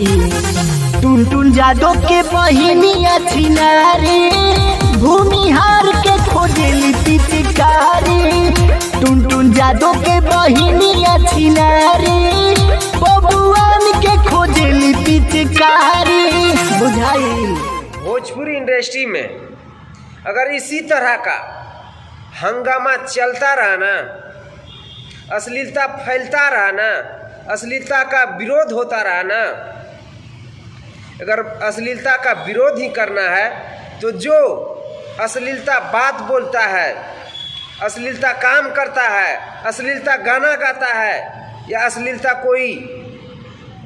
टुनटुन जादव के बहिनिया छिनारी भूमिहार के खोजेली पिचकारी। टुनटुन जादव के बहिनिया छिनारी बबुआन के खोजेली पिचकारी। बुझाई भोजपुरी इंडस्ट्री में अगर इसी तरह का हंगामा चलता रहा ना, अश्लीलता फैलता रहा ना, अश्लीलता का विरोध होता रहा ना, अगर अश्लीलता का विरोध ही करना है तो जो अश्लीलता बात बोलता है, अश्लीलता काम करता है, अश्लीलता गाना गाता है या अश्लीलता कोई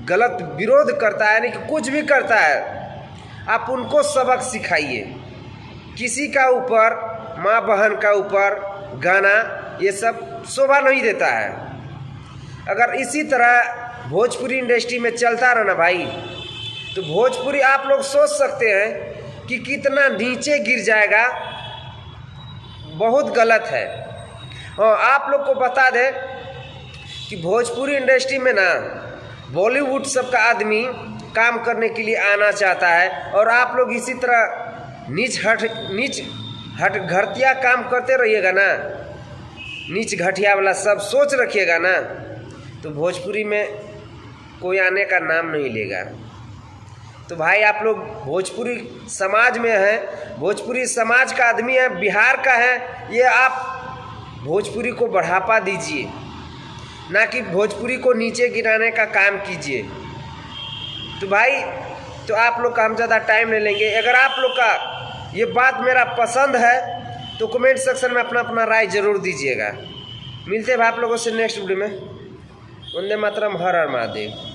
गलत विरोध करता है, यानी कि कुछ भी करता है, आप उनको सबक सिखाइए। किसी का ऊपर, माँ बहन का ऊपर गाना ये सब शोभा नहीं देता है। अगर इसी तरह भोजपुरी इंडस्ट्री में चलता रहा ना भाई, तो भोजपुरी आप लोग सोच सकते हैं कि कितना नीचे गिर जाएगा। बहुत गलत है। और आप लोग को बता दें कि भोजपुरी इंडस्ट्री में ना बॉलीवुड सबका आदमी काम करने के लिए आना चाहता है, और आप लोग इसी तरह नीच हट घटिया काम करते रहिएगा ना, नीच घटिया वाला सब सोच रखिएगा ना, तो भोजपुरी में कोई आने का नाम नहीं लेगा। तो भाई आप लोग भोजपुरी समाज में हैं, भोजपुरी समाज का आदमी है, बिहार का है, ये आप भोजपुरी को बढ़ावा दीजिए, ना कि भोजपुरी को नीचे गिराने का काम कीजिए। तो भाई तो आप लोग का हम ज़्यादा टाइम नहीं लेंगे। अगर आप लोग का ये बात मेरा पसंद है तो कमेंट सेक्शन में अपना अपना राय ज़रूर दीजिएगा। मिलते हैं आप लोगों से नेक्स्ट वीडियो में। वंदे मातरम, हर हर महादेव।